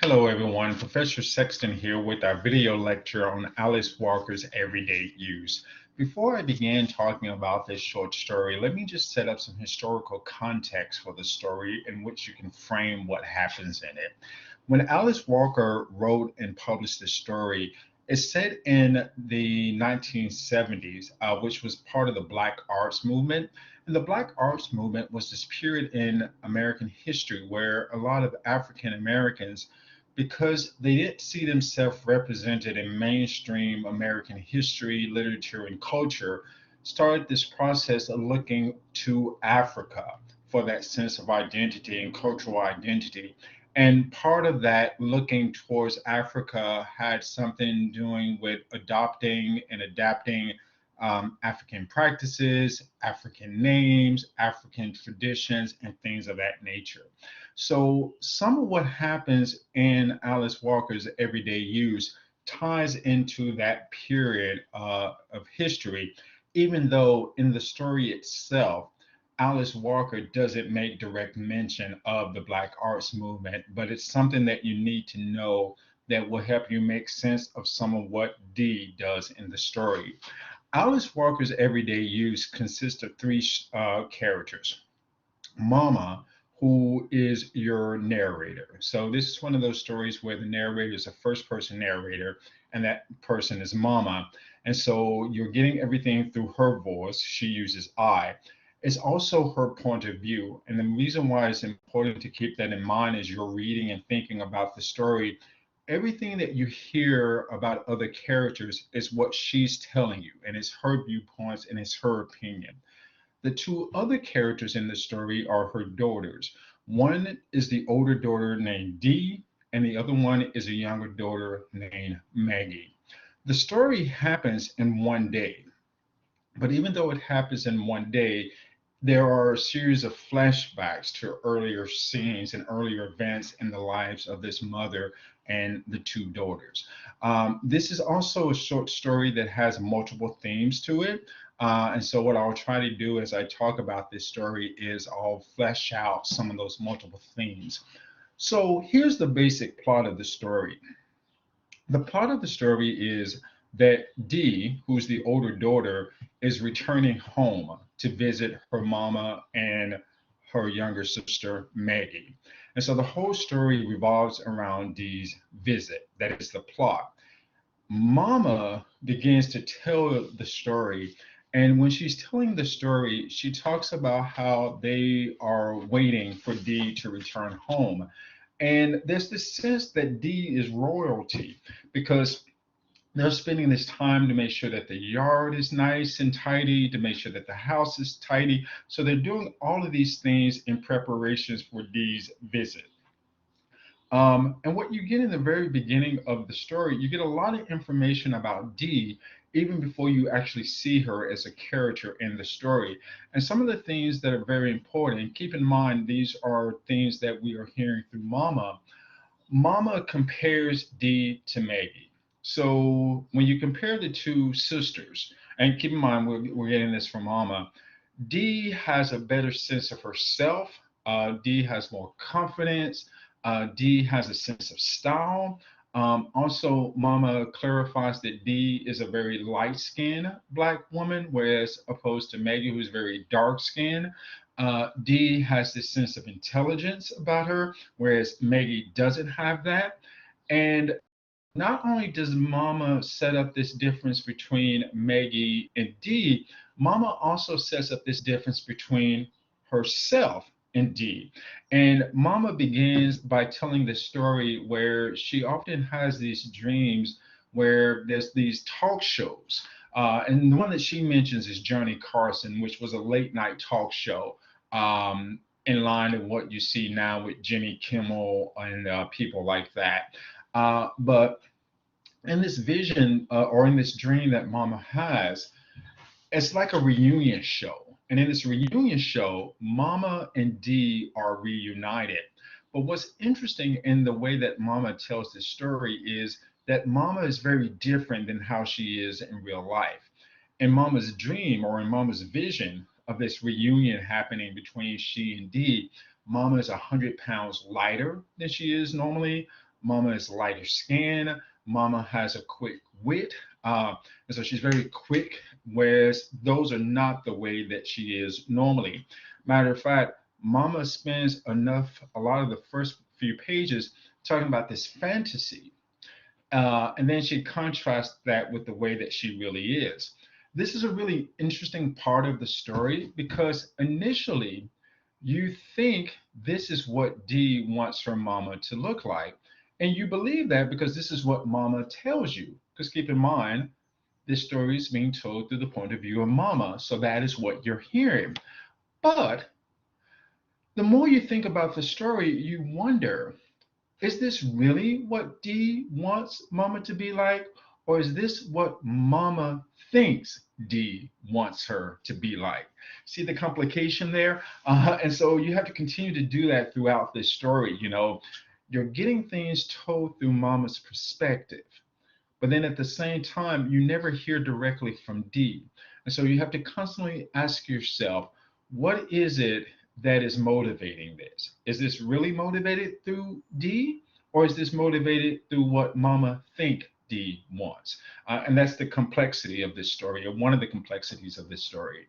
Hello everyone, Professor Sexton here with our video lecture on Alice Walker's Everyday Use. Before I begin talking about this short story, let me just set up some historical context for the story in which you can frame what happens in it. When Alice Walker wrote and published this story, it's set in the 1970s, which was part of the Black Arts Movement. And the Black Arts Movement was this period in American history where a lot of African Americans, because they didn't see themselves represented in mainstream American history, literature, and culture, started this process of looking to Africa for that sense of identity and cultural identity. And part of that looking towards Africa had something doing with adopting and adapting African practices, African names, African traditions, and things of that nature. So some of what happens in Alice Walker's Everyday Use ties into that period of history, even though in the story itself, Alice Walker doesn't make direct mention of the Black Arts Movement, but it's something that you need to know that will help you make sense of some of what Dee does in the story. Alice Walker's Everyday Use consists of three characters. Mama, who is your narrator. So this is one of those stories where the narrator is a first person narrator, and that person is Mama. And so you're getting everything through her voice. She uses I. It's also her point of view. And the reason why it's important to keep that in mind as you're reading and thinking about the story, everything that you hear about other characters is what she's telling you, and it's her viewpoints and it's her opinion. The two other characters in the story are her daughters. One is the older daughter named Dee, and the other one is a younger daughter named Maggie. The story happens in one day, but even though it happens in one day, there are a series of flashbacks to earlier scenes and earlier events in the lives of this mother and the two daughters. This is also a short story that has multiple themes to it. And so what I'll try to do as I talk about this story is I'll flesh out some of those multiple themes. So here's the basic plot of the story. The plot of the story is that Dee, who's the older daughter, is returning home to visit her mama and her younger sister, Maggie. And so the whole story revolves around Dee's visit. That is the plot. Mama begins to tell the story. And when she's telling the story, she talks about how they are waiting for Dee to return home. And there's this sense that Dee is royalty because they're spending this time to make sure that the yard is nice and tidy, to make sure that the house is tidy. So they're doing all of these things in preparations for Dee's visit. And what you get in the very beginning of the story, you get a lot of information about Dee even before you actually see her as a character in the story. And some of the things that are very important, keep in mind, these are things that we are hearing through Mama. Mama compares Dee to Maggie. So when you compare the two sisters, and keep in mind, we're getting this from Mama, Dee has a better sense of herself. Dee has more confidence. Dee has a sense of style. Also, Mama clarifies that Dee is a very light-skinned Black woman, whereas opposed to Maggie, who's very dark-skinned. Dee has this sense of intelligence about her, whereas Maggie doesn't have that. And not only does Mama set up this difference between Maggie and Dee, Mama also sets up this difference between herself and Dee. And Mama begins by telling the story where she often has these dreams where there's these talk shows. And the one that she mentions is Johnny Carson, which was a late night talk show in line with what you see now with Jimmy Kimmel and people like that. But in this vision or in this dream that Mama has, it's like a reunion show. And in this reunion show, Mama and Dee are reunited. But what's interesting in the way that Mama tells this story is that Mama is very different than how she is in real life. In Mama's dream or in Mama's vision of this reunion happening between she and Dee, Mama is 100 pounds lighter than she is normally. Mama is lighter skinned. Mama has a quick wit. And so she's very quick, whereas those are not the way that she is normally. Matter of fact, Mama spends a lot of the first few pages talking about this fantasy, and then she contrasts that with the way that she really is. This is a really interesting part of the story because initially you think this is what Dee wants her mama to look like. And you believe that because this is what mama tells you. Because keep in mind, this story is being told through the point of view of mama. So that is what you're hearing. But the more you think about the story, you wonder, is this really what Dee wants Mama to be like? Or is this what Mama thinks Dee wants her to be like? See the complication there? And so you have to continue to do that throughout this story. You're getting things told through Mama's perspective. But then at the same time, you never hear directly from Dee. And so you have to constantly ask yourself, what is it that is motivating this? Is this really motivated through Dee, or is this motivated through what Mama think Dee wants? And that's the complexity of this story, or one of the complexities of this story.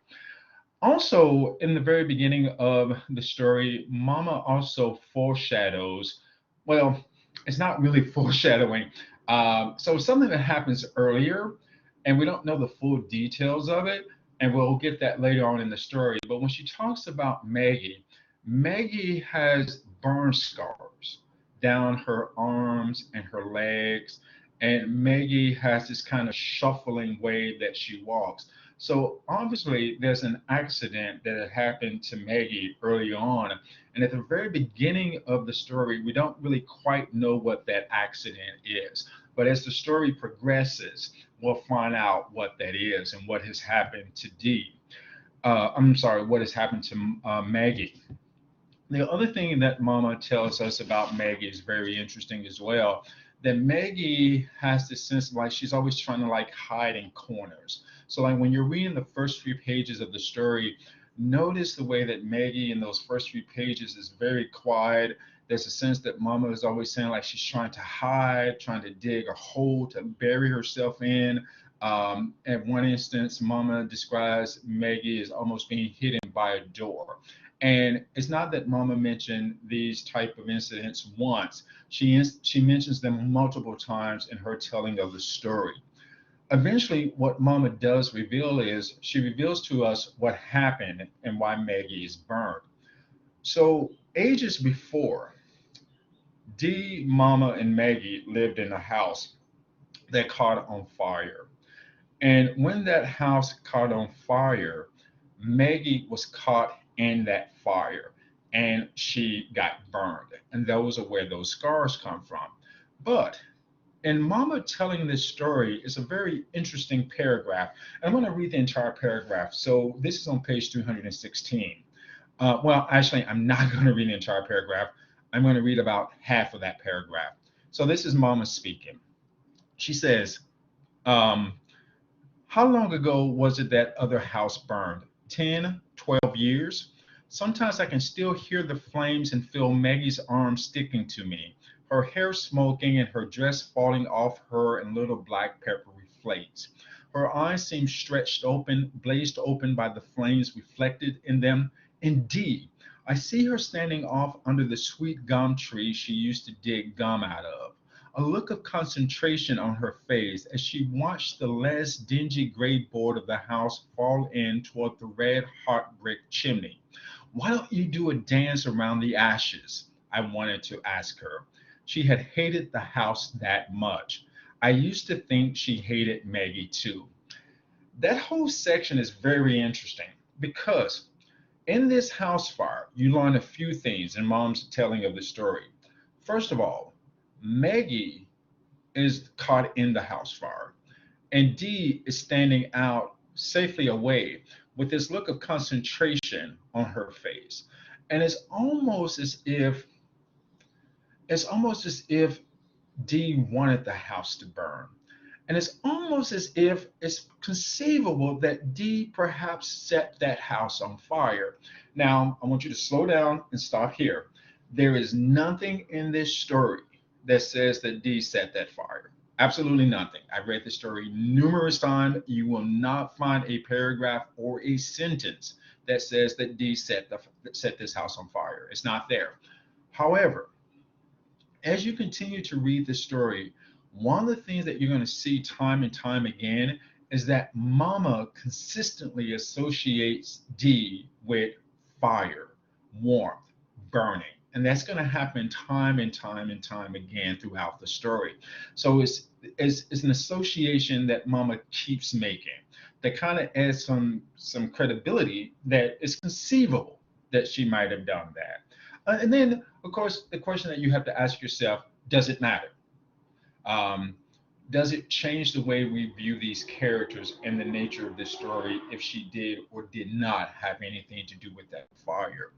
Also, in the very beginning of the story, Mama also foreshadows, well, it's not really foreshadowing. So something that happens earlier, and we don't know the full details of it, and we'll get that later on in the story. But when she talks about Maggie, Maggie has burn scars down her arms and her legs, and Maggie has this kind of shuffling way that she walks. So obviously, there's an accident that had happened to Maggie early on. And at the very beginning of the story, we don't really quite know what that accident is. But as the story progresses, we'll find out what that is and what has happened to Dee. I'm sorry, what has happened to Maggie. The other thing that Mama tells us about Maggie is very interesting as well. That Maggie has this sense of like she's always trying to like hide in corners. So like when you're reading the first few pages of the story, notice the way that Maggie in those first few pages is very quiet. There's a sense that Mama is always saying like she's trying to hide, trying to dig a hole to bury herself in. At one instance, Mama describes Maggie as almost being hidden by a door. And it's not that Mama mentioned these type of incidents once. She mentions them multiple times in her telling of the story. Eventually, what Mama does reveal is she reveals to us what happened and why Maggie is burned. So ages before, Dee, Mama, and Maggie lived in a house that caught on fire. And when that house caught on fire, Maggie was caught in that fire and she got burned. And those are where those scars come from. But in Mama telling this story is a very interesting paragraph. I'm going to read the entire paragraph. So this is on page 316. Well, actually, I'm not going to read the entire paragraph. I'm going to read about half of that paragraph. So this is Mama speaking. She says, um, how long ago was it that other house burned? 10, 12 years? Sometimes I can still hear the flames and feel Maggie's arms sticking to me, her hair smoking and her dress falling off her in little black peppery flakes. Her eyes seem stretched open, blazed open by the flames reflected in them. Indeed, I see her standing off under the sweet gum tree she used to dig gum out of, a look of concentration on her face as she watched the less dingy gray board of the house fall in toward the red hot brick chimney. Why don't you do a dance around the ashes? I wanted to ask her. She had hated the house that much. I used to think she hated Maggie too. That whole section is very interesting because in this house fire, you learn a few things in Mom's telling of the story. First of all, Maggie is caught in the house fire, and Dee is standing out safely away with this look of concentration on her face. And it's almost as if Dee wanted the house to burn. And it's almost as if it's conceivable that Dee perhaps set that house on fire. Now, I want you to slow down and stop here. There is nothing in this story that says that D set that fire. Absolutely nothing. I've read the story numerous times. You will not find a paragraph or a sentence that says that D set this house on fire. It's not there. However, as you continue to read the story, one of the things that you're going to see time and time again is that Mama consistently associates D with fire, warmth, burning. And that's going to happen time and time and time again throughout the story. So it's an association that Mama keeps making that kind of adds some credibility that it's conceivable that she might have done that. And then, of course, the question that you have to ask yourself, does it matter? Um, does it change the way we view these characters and the nature of this story if she did or did not have anything to do with that fire?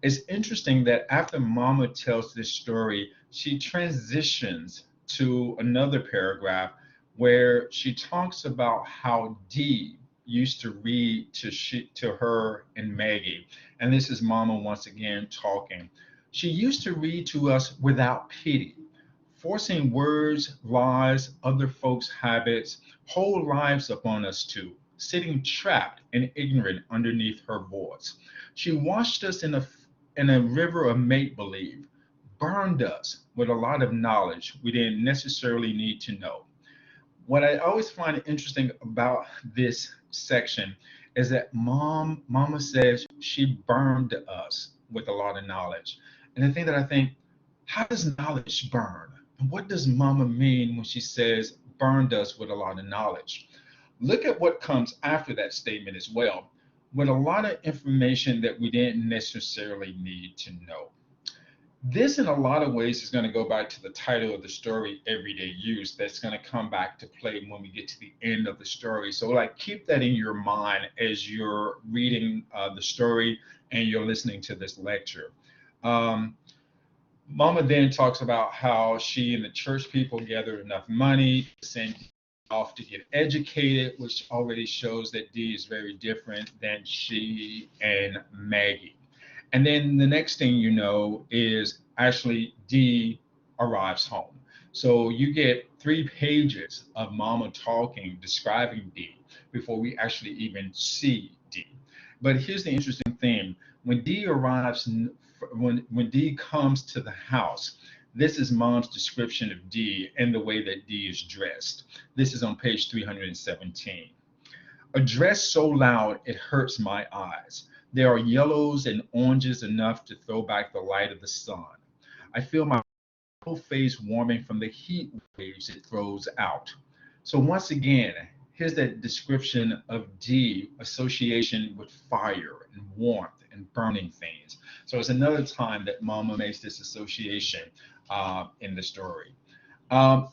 It's interesting that after Mama tells this story, she transitions to another paragraph where she talks about how Dee used to read to her and Maggie. And this is Mama once again talking. She used to read to us without pity, forcing words, lies, other folks' habits, whole lives upon us too, sitting trapped and ignorant underneath her voice. She washed us in a river of make believe, burned us with a lot of knowledge we didn't necessarily need to know. What I always find interesting about this section is that Mama says she burned us with a lot of knowledge. And the thing that I think, how does knowledge burn? And what does Mama mean when she says burned us with a lot of knowledge? Look at what comes after that statement as well, with a lot of information that we didn't necessarily need to know. This, in a lot of ways, is going to go back to the title of the story, Everyday Use. That's going to come back to play when we get to the end of the story. So, like, keep that in your mind as you're reading the story and you're listening to this lecture. Um, Mama then talks about how she and the church people gathered enough money to send off to get educated, which already shows that Dee is very different than she and Maggie. And then the next thing you know is actually Dee arrives home. So you get 3 pages of Mama talking, describing Dee before we actually even see Dee. But here's the interesting thing: when Dee arrives, when Dee comes to the house, this is Mom's description of Dee and the way that Dee is dressed. This is on page 317. A dress so loud it hurts my eyes. There are yellows and oranges enough to throw back the light of the sun. I feel my whole face warming from the heat waves it throws out. So once again, here's that description of D, association with fire and warmth and burning things. So it's another time that Mama makes this association in the story.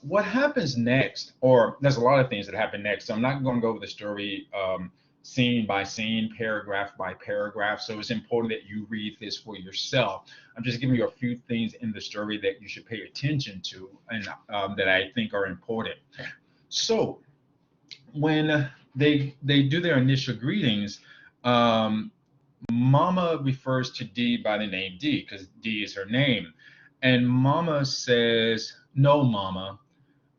What happens next, or there's a lot of things that happen next. So I'm not going to go over the story scene by scene, paragraph by paragraph. So it's important that you read this for yourself. I'm just giving you a few things in the story that you should pay attention to and that I think are important. So when they do their initial greetings, Mama refers to Dee by the name Dee because Dee is her name. And Mama says, no, Mama,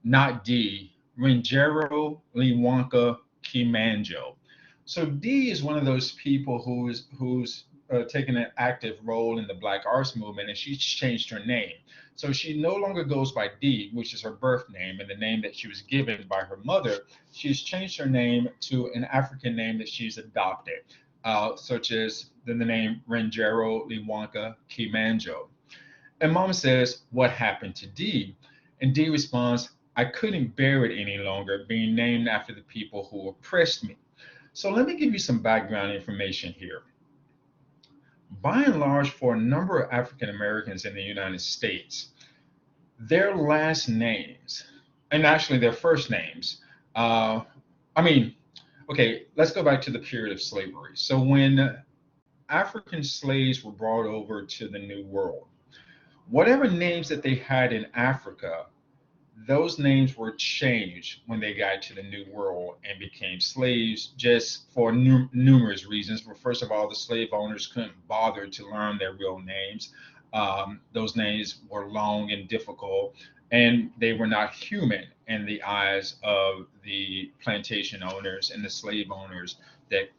not Dee, Ranjero Liwanka Kimanjo. So Dee is one of those people who's taken an active role in the Black Arts Movement, and she's changed her name. So she no longer goes by Dee, which is her birth name and the name that she was given by her mother. She's changed her name to an African name that she's adopted, such as the name Ranjero Liwanka Kimanjo. And Mama says, what happened to Dee? And Dee responds, I couldn't bear it any longer, being named after the people who oppressed me. So let me give you some background information here. By and large, for a number of African Americans in the United States, their last names, and actually their first names, I mean, okay, let's go back to the period of slavery. So when African slaves were brought over to the New World, whatever names that they had in Africa, those names were changed when they got to the New World and became slaves, just for numerous reasons. Well, first of all, the slave owners couldn't bother to learn their real names. Those names were long and difficult, and they were not human in the eyes of the plantation owners and the slave owners that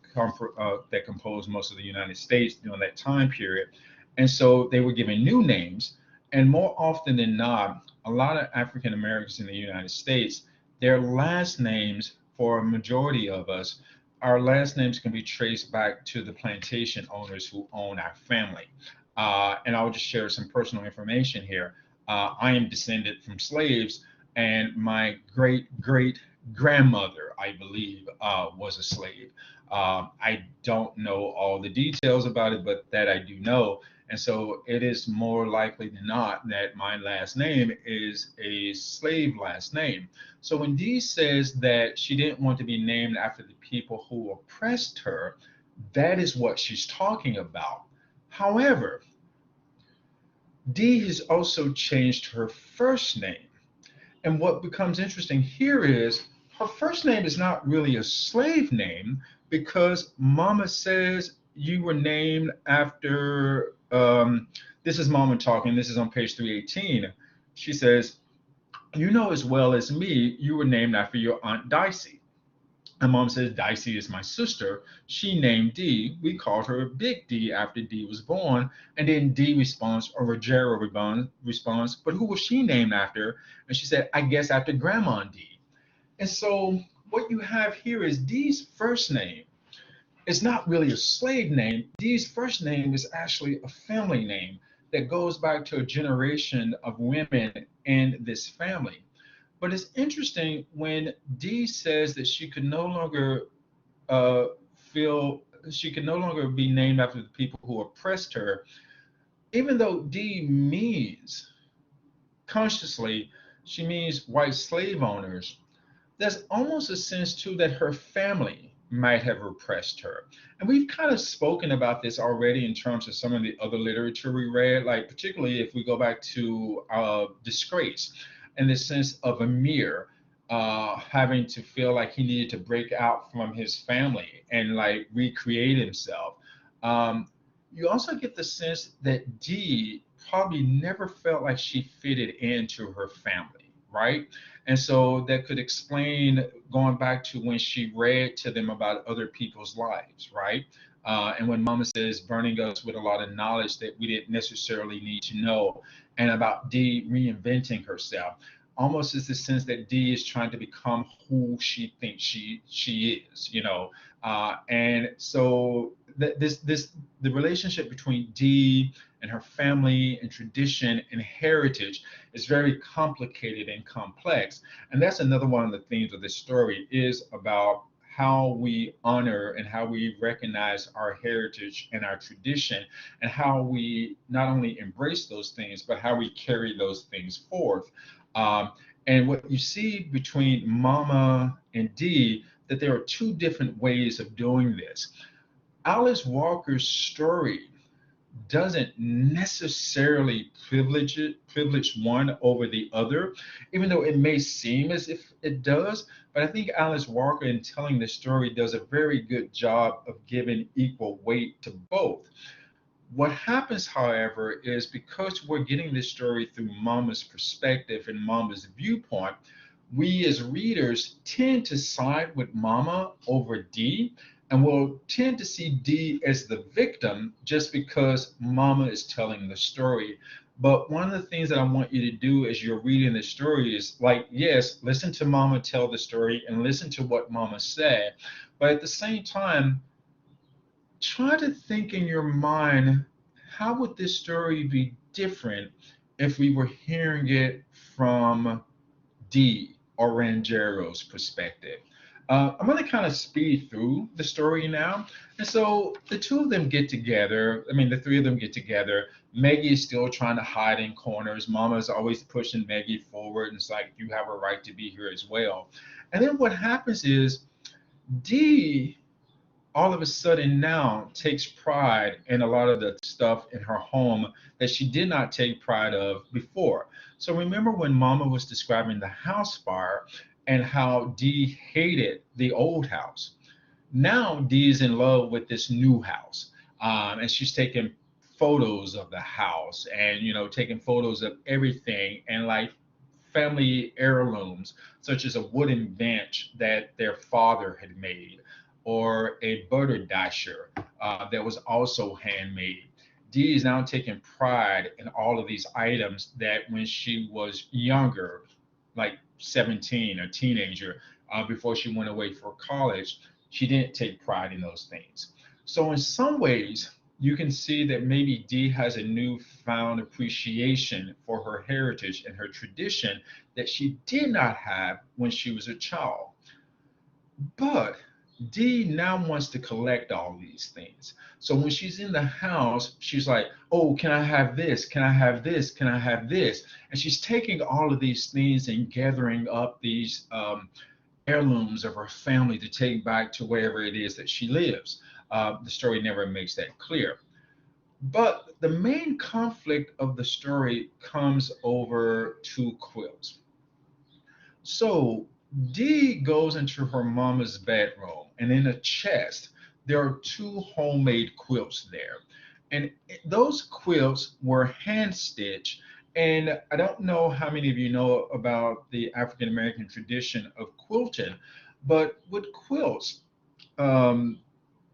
composed most of the United States during that time period. And so they were given new names. And more often than not, a lot of African Americans in the United States, their last names, for a majority of us, our last names can be traced back to the plantation owners who own our family. And I'll just share some personal information here. I am descended from slaves, and my great great grandmother, I believe, was a slave. I don't know all the details about it, but that I do know. And so it is more likely than not that my last name is a slave last name. So when Dee says that she didn't want to be named after the people who oppressed her, that is what she's talking about. However, Dee has also changed her first name. And what becomes interesting here is her first name is not really a slave name because Mama says you were named after. This is Mama talking. This is on page 318. She says, "You know as well as me, you were named after your Aunt Dicey." And Mom says, "Dicey is my sister. She named Dee. We called her Big D after Dee was born." And then Dee responds, or Rogero responds, "But who was she named after?" And she said, "I guess after Grandma Dee." And so what you have here is Dee's first name is not really a slave name. Dee's first name is actually a family name that goes back to a generation of women in this family. But it's interesting when Dee says that she could no longer uh, feel she could no longer be named after the people who oppressed her, even though Dee means consciously she means white slave owners. There's almost a sense too that her family might have oppressed her. And we've kind of spoken about this already in terms of some of the other literature we read, like particularly if we go back to Disgrace, in the sense of Amir having to feel like he needed to break out from his family and like recreate himself. Um, you also get the sense that Dee probably never felt like she fitted into her family, right? And so that could explain going back to when she read to them about other people's lives, right? And when Mama says burning us with a lot of knowledge that we didn't necessarily need to know, and about Dee reinventing herself, almost as the sense that Dee is trying to become who she thinks she is, you know. And so this the relationship between Dee and her family and tradition and heritage is very complicated and complex. And that's another one of the themes of this story is about how we honor and how we recognize our heritage and our tradition, and how we not only embrace those things, but how we carry those things forth. Um, and what you see between Mama and Dee, that there are two different ways of doing this. Alice Walker's story doesn't necessarily privilege one over the other, even though it may seem as if it does. But I think Alice Walker, in telling the story, does a very good job of giving equal weight to both. What happens, however, is because we're getting this story through Mama's perspective and Mama's viewpoint, we as readers tend to side with Mama over Dee, and we'll tend to see Dee as the victim just because Mama is telling the story. But one of the things that I want you to do as you're reading the story is like, yes, listen to Mama tell the story and listen to what Mama said. But at the same time, try to think in your mind, how would this story be different if we were hearing it from Dee or Rangero's perspective? I'm going to kind of speed through the story now. And so the two of them get together. I mean, the three of them get together. Maggie is still trying to hide in corners. Mama's always pushing Maggie forward. And it's like, you have a right to be here as well. And then what happens is Dee all of a sudden now takes pride in a lot of the stuff in her home that she did not take pride of before. So remember when Mama was describing the house fire and how Dee hated the old house. Now Dee is in love with this new house, and she's taking photos of the house and, taking photos of everything and like family heirlooms, such as a wooden bench that their father had made or a butter dasher that was also handmade. Dee is now taking pride in all of these items that when she was younger, like 17, a teenager, before she went away for college, she didn't take pride in those things. So, in some ways, you can see that maybe Dee has a newfound appreciation for her heritage and her tradition that she did not have when she was a child. But Dee now wants to collect all these things. So when she's in the house, she's like, oh, can I have this? Can I have this? Can I have this? And she's taking all of these things and gathering up these heirlooms of her family to take back to wherever it is that she lives. The story never makes that clear. But the main conflict of the story comes over two quilts. So Dee goes into her mama's bedroom, and in a chest, there are two homemade quilts there. And those quilts were hand stitched. And I don't know how many of you know about the African American tradition of quilting, but with quilts, um,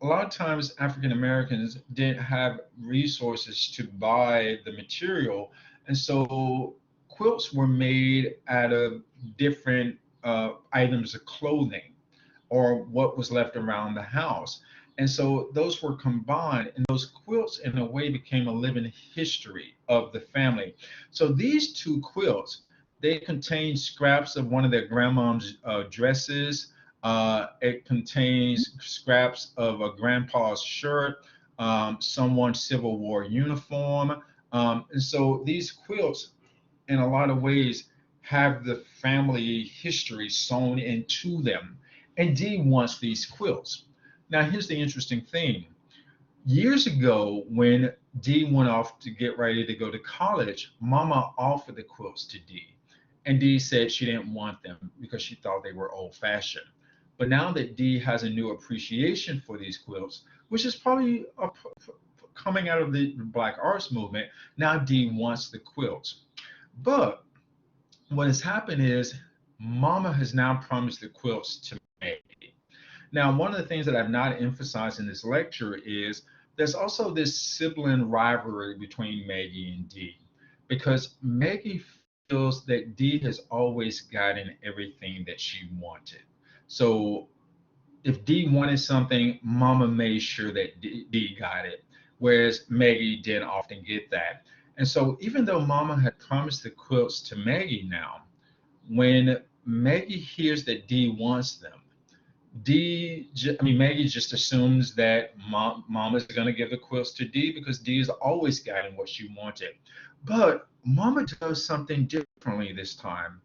a lot of times African Americans didn't have resources to buy the material, and so quilts were made out of different items of clothing or what was left around the house. And so those were combined, and those quilts, in a way, became a living history of the family. So these two quilts, they contain scraps of one of their grandmom's dresses. It contains scraps of a grandpa's shirt, someone's Civil War uniform. And so these quilts, in a lot of ways, have the family history sewn into them. And Dee wants these quilts. Now, here's the interesting thing. Years ago, when Dee went off to get ready to go to college, Mama offered the quilts to Dee. And Dee said she didn't want them because she thought they were old fashioned. But now that Dee has a new appreciation for these quilts, which is probably coming out of the Black arts movement, now Dee wants the quilts. But what has happened is Mama has now promised the quilts to Maggie. Now, one of the things that I've not emphasized in this lecture is there's also this sibling rivalry between Maggie and Dee, because Maggie feels that Dee has always gotten everything that she wanted. So if Dee wanted something, Mama made sure that Dee got it, whereas Maggie didn't often get that. And so even though Mama had promised the quilts to Maggie now, when Maggie hears that Dee wants them, Maggie just assumes that Mama's going to give the quilts to Dee because Dee has always gotten what she wanted. But Mama does something differently this time.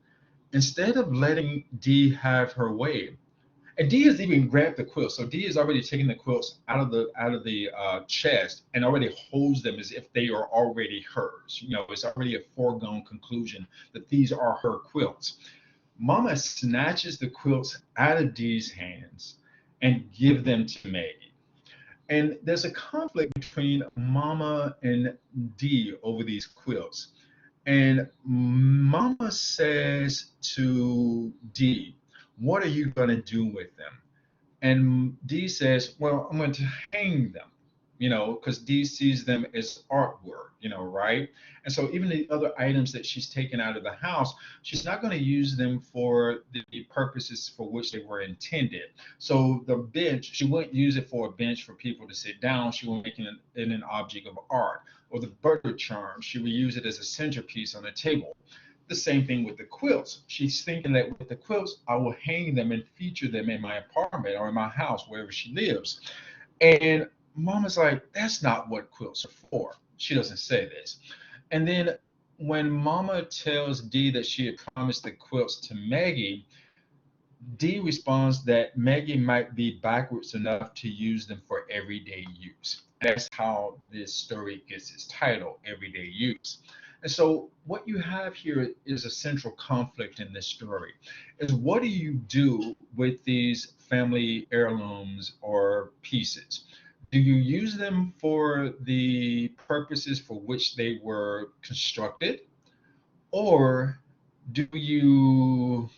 Instead of letting Dee have her way, and Dee has even grabbed the quilts. So Dee is already taking the quilts out of the chest and already holds them as if they are already hers. It's already a foregone conclusion that these are her quilts. Mama snatches the quilts out of Dee's hands and give them to Maggie. And there's a conflict between Mama and Dee over these quilts. And Mama says to Dee, what are you going to do with them? And Dee says, well, I'm going to hang them, because Dee sees them as artwork, right? And so even the other items that she's taken out of the house, she's not going to use them for the purposes for which they were intended. So the bench, she wouldn't use it for a bench for people to sit down. She will make it an object of art. Or the butter charm, she would use it as a centerpiece on a table. The same thing with the quilts. She's thinking that with the quilts, I will hang them and feature them in my apartment or in my house, wherever she lives. And Mama's like, that's not what quilts are for. She doesn't say this. And then when Mama tells Dee that she had promised the quilts to Maggie, Dee responds that Maggie might be backwards enough to use them for everyday use. That's how this story gets its title, Everyday Use. And so what you have here is a central conflict in this story, is what do you do with these family heirlooms or pieces? Do you use them for the purposes for which they were constructed, or do you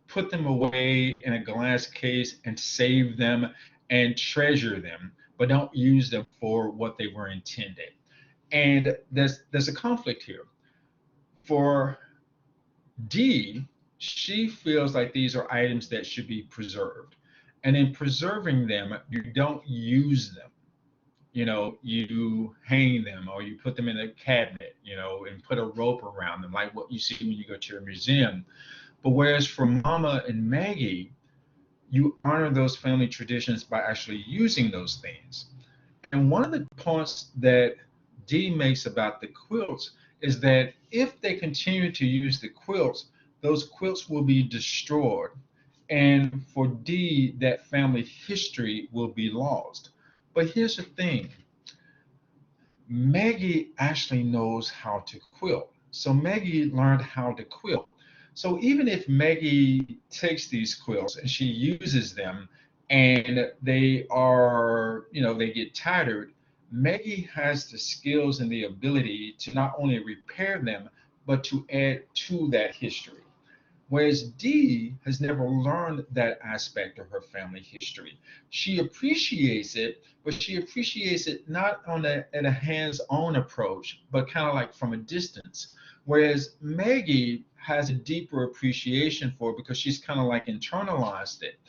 put them away in a glass case and save them and treasure them, but don't use them for what they were intended? And there's a conflict here. For D, she feels like these are items that should be preserved. And in preserving them, you don't use them. You hang them or you put them in a cabinet, and put a rope around them, like what you see when you go to a museum. But whereas for Mama and Maggie, you honor those family traditions by actually using those things. And one of the points that Dee makes about the quilts is that if they continue to use the quilts, those quilts will be destroyed. And for Dee, that family history will be lost. But here's the thing, Maggie actually knows how to quilt. So Maggie learned how to quilt. So even if Maggie takes these quilts and she uses them and they get tattered, Maggie has the skills and the ability to not only repair them, but to add to that history. Whereas Dee has never learned that aspect of her family history. She appreciates it, but she appreciates it not at a hands-on approach, but kind of like from a distance. Whereas Maggie has a deeper appreciation for it because she's kind of like internalized it.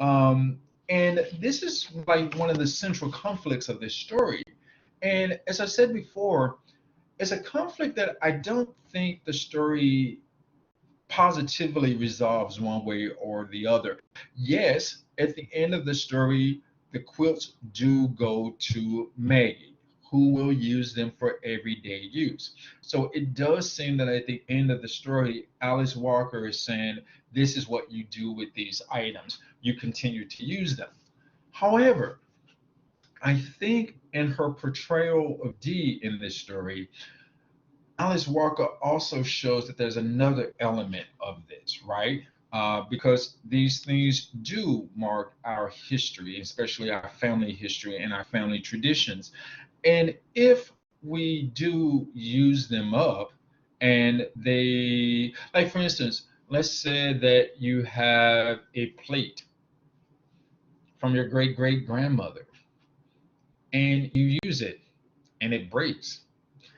And this is like one of the central conflicts of this story. And as I said before, it's a conflict that I don't think the story positively resolves one way or the other. Yes, at the end of the story, the quilts do go to Maggie, who will use them for everyday use. So it does seem that at the end of the story, Alice Walker is saying, this is what you do with these items. You continue to use them. However, I think in her portrayal of Dee in this story, Alice Walker also shows that there's another element of this, right? Because these things do mark our history, especially our family history and our family traditions. And if we do use them up and like for instance, let's say that you have a plate from your great great grandmother and you use it and it breaks.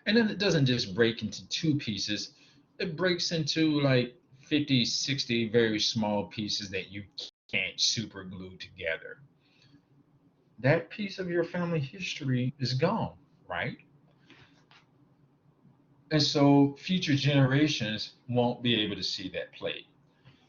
And then it doesn't just break into two pieces, it breaks into like 50, 60 very small pieces that you can't super glue together. That piece of your family history is gone, right? And so future generations won't be able to see that plate.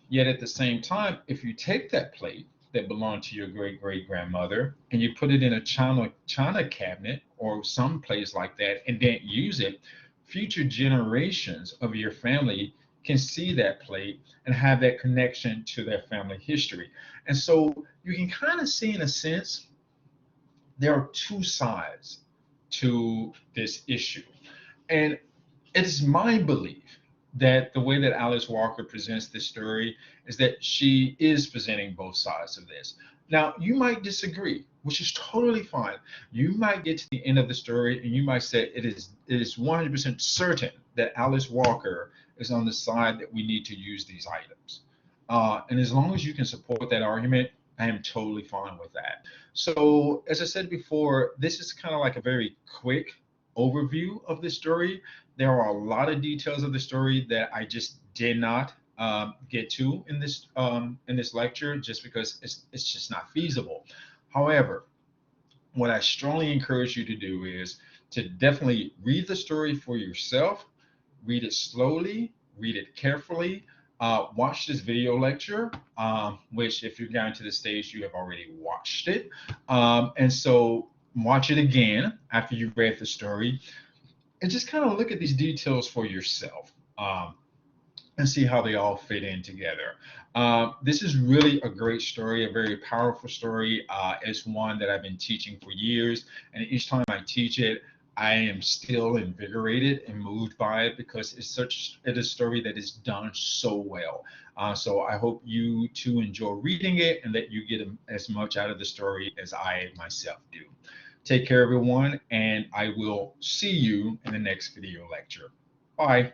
Yet at the same time, if you take that plate that belonged to your great great grandmother and you put it in a china cabinet or some place like that and then use it, future generations of your family can see that plate and have that connection to their family history. And so you can kind of see, in a sense, there are two sides to this issue. And it is my belief that the way that Alice Walker presents this story is that she is presenting both sides of this. Now, you might disagree, which is totally fine. You might get to the end of the story and you might say it is 100% certain that Alice Walker is on the side that we need to use these items. And as long as you can support that argument, I am totally fine with that. So, as I said before, this is kind of like a very quick overview of the story. There are a lot of details of the story that I just did not get to in this lecture, just because it's just not feasible. However, what I strongly encourage you to do is to definitely read the story for yourself, read it slowly, read it carefully, watch this video lecture, which if you're down to the stage, you have already watched it. And so watch it again after you've read the story and just kind of look at these details for yourself, and see how they all fit in together. This is really a great story, a very powerful story. It's one that I've been teaching for years, and each time I teach it, I am still invigorated and moved by it because it is a story that is done so well. So I hope you too enjoy reading it and that you get as much out of the story as I myself do. Take care, everyone, and I will see you in the next video lecture. Bye.